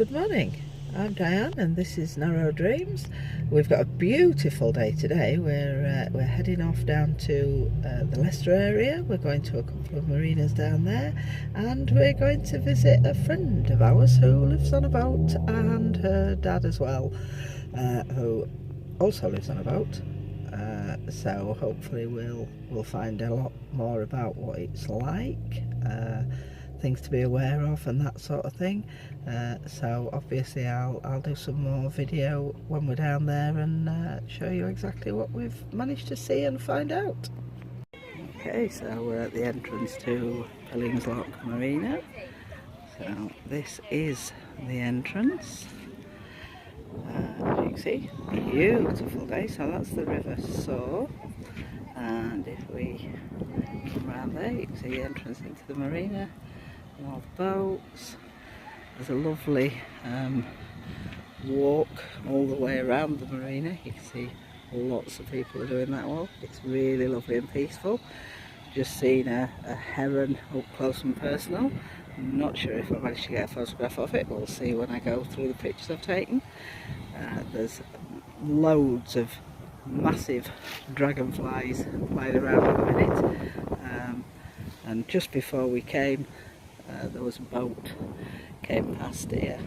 Good morning, I'm Diane and this is Narrow Dreams. We've got a beautiful day today. We're heading off down to the Leicester area. We're going to a couple of marinas down there and we're going to visit a friend of ours who lives on a boat, and her dad as well, who also lives on a boat. So hopefully we'll find a lot more about what it's like, things to be aware of and that sort of thing. So obviously I'll do some more video when we're down there and show you exactly what we've managed to see and find out. Okay, so we're at the entrance to Pillings Lock Marina. So this is the entrance. As you can see, beautiful day. So that's the River Soar, and if we come around there you can see the entrance into the marina, more boats. There's a lovely walk all the way around the marina. You can see lots of people are doing that walk. It's really lovely and peaceful. Just seen a heron up close and personal. I'm not sure if I managed to get a photograph of it. We'll see when I go through the pictures I've taken. There's loads of massive dragonflies flying around at the minute, and just before we came there was a boat came past here,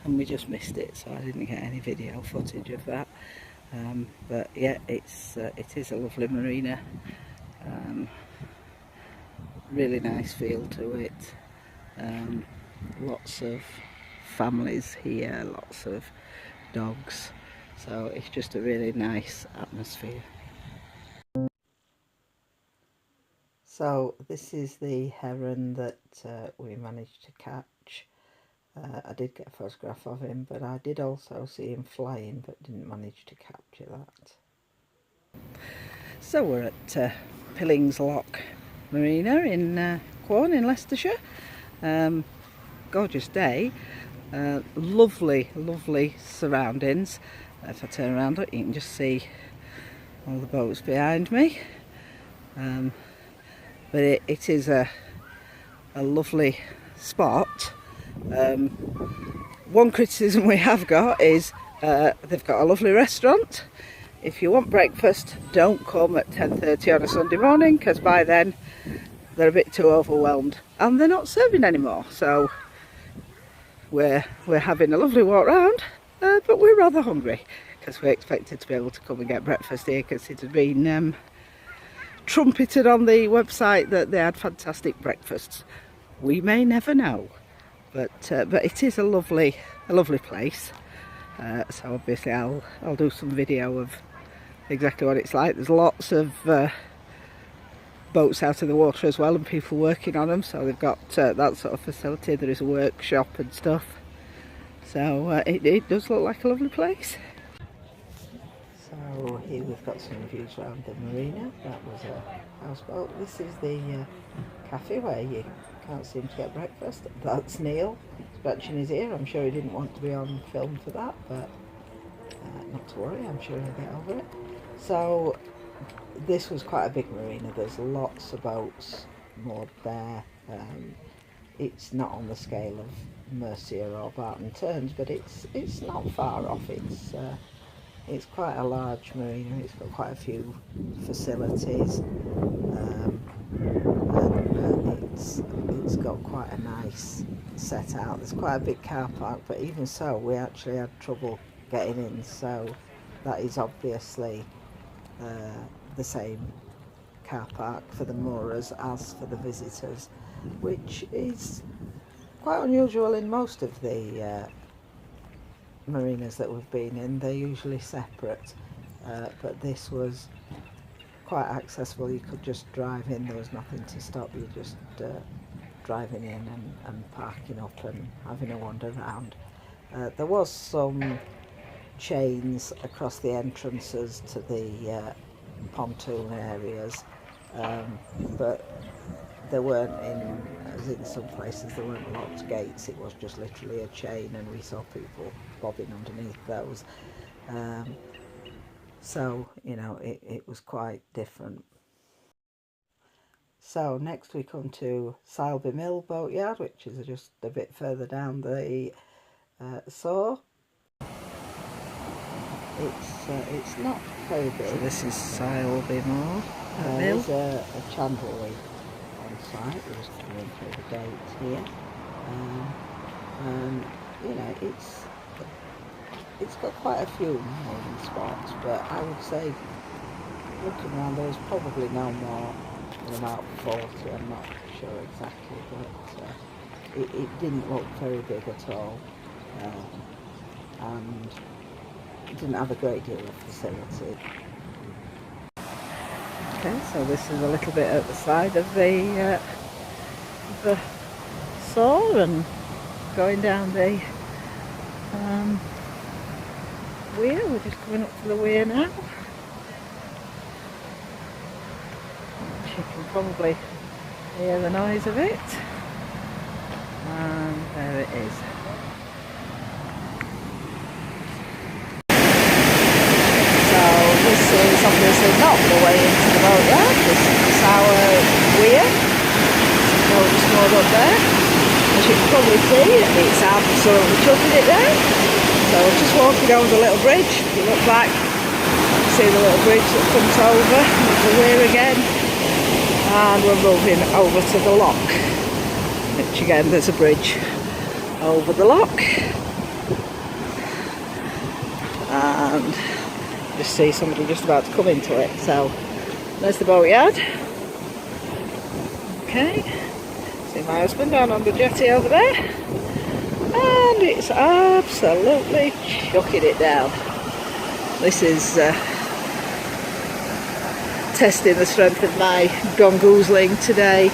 and we just missed it, so I didn't get any video footage of that. But yeah, it is a lovely marina. Really nice feel to it. Lots of families here, lots of dogs, so it's just a really nice atmosphere. So this is the heron that we managed to catch. I did get a photograph of him, but I did also see him flying but didn't manage to capture that. So we're at Pillings Lock Marina in Quorn in Leicestershire. Gorgeous day. Lovely surroundings. If I turn around you can just see all the boats behind me. But it is a lovely spot. One criticism we have got is they've got a lovely restaurant. If you want breakfast, don't come at 10:30 on a Sunday morning, because by then they're a bit too overwhelmed and they're not serving anymore. So we're having a lovely walk round, but we're rather hungry because we expected to be able to come and get breakfast here, because it had been trumpeted on the website that they had fantastic breakfasts. We may never know, but it is a lovely place. So obviously I'll do some video of exactly what it's like. There's lots of boats out of the water as well, and people working on them, so they've got that sort of facility. There is a workshop and stuff, so it does look like a lovely place. So here we've got some views around the marina. That was a houseboat. This is the cafe where you can't seem to get breakfast. That's Neil scratching his ear. I'm sure he didn't want to be on film for that, but not to worry, I'm sure he'll get over it. So this was quite a big marina. There's lots of boats moored there. It's not on the scale of Mercia or Barton Terns, but it's not far off. It's quite a large marina. It's got quite a few facilities, and it's got quite a nice set out. There's quite a big car park, but even so we actually had trouble getting in, so that is obviously the same car park for the moorers as for the visitors, which is quite unusual in most of the marinas that we've been in. They're usually separate, but this was quite accessible. You could just drive in, there was nothing to stop you, just driving in and parking up and having a wander around. There was some chains across the entrances to the pontoon areas, but there weren't, as in some places, there weren't locked gates. It was just literally a chain, and we saw people bobbing underneath those. So, you know, it was quite different. So next we come to Sileby Mill boatyard, which is just a bit further down the Soar. It's not very big. So this is Sileby Mill. There's a chandlery on site. We're just going through the gate here. And you know, it's got quite a few mooring spots, but I would say, looking around, there's probably no more than about 40. I'm not sure exactly, but it didn't look very big at all, and it didn't have a great deal of facility. Okay, so this is a little bit at the side of the Soar, and going down the weir. We're just coming up to the weir now. You can probably hear the noise of it, and there it is. So this is obviously not the way into the boatyard. This is our weir. We'll just moored up there. As you can probably see, it's absolutely chucking it down. So we're just walking over the little bridge. If you look back, you see the little bridge that comes over with the weir again. And we're moving over to the lock, which again, there's a bridge over the lock. And just see somebody just about to come into it. So there's the boatyard. Okay, see my husband down on the jetty over there, and it's absolutely chucking it down. This is testing the strength of my gongoozling today,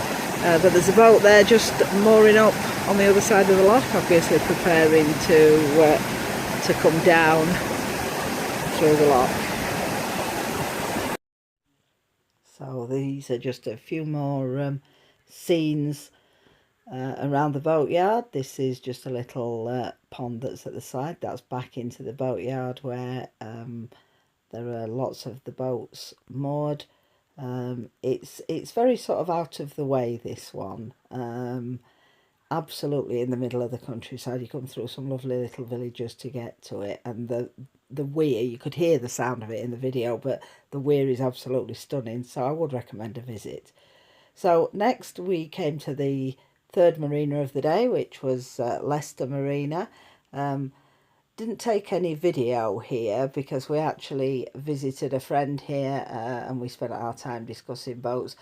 but there's a boat there just mooring up on the other side of the lock, obviously preparing to come down through the lock. So these are just a few more scenes around the boatyard. This is just a little pond that's at the side. That's back into the boatyard where there are lots of the boats moored. It's very sort of out of the way, this one. Absolutely in the middle of the countryside. You come through some lovely little villages to get to it, and the weir, you could hear the sound of it in the video, but the weir is absolutely stunning, so I would recommend a visit. So next we came to the third marina of the day, which was Leicester Marina. Didn't take any video here because we actually visited a friend here, and we spent our time discussing boats.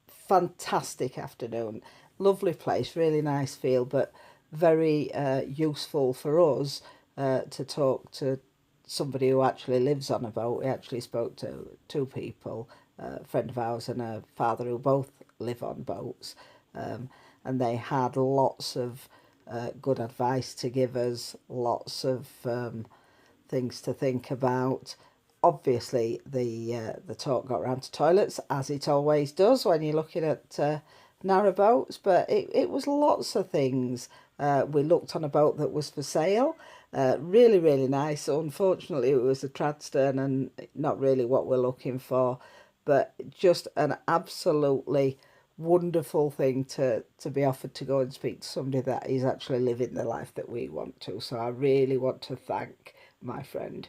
Fantastic afternoon, lovely place, really nice feel, but very useful for us to talk to somebody who actually lives on a boat. We actually spoke to two people, a friend of ours and a father, who both live on boats, and they had lots of good advice to give us, lots of things to think about. Obviously the talk got around to toilets, as it always does when you're looking at narrow boats, but it was lots of things. We looked on a boat that was for sale, really, really nice. Unfortunately, it was a tradstern and not really what we're looking for, but just an absolutely wonderful thing to be offered to go and speak to somebody that is actually living the life that we want to. So I really want to thank my friend.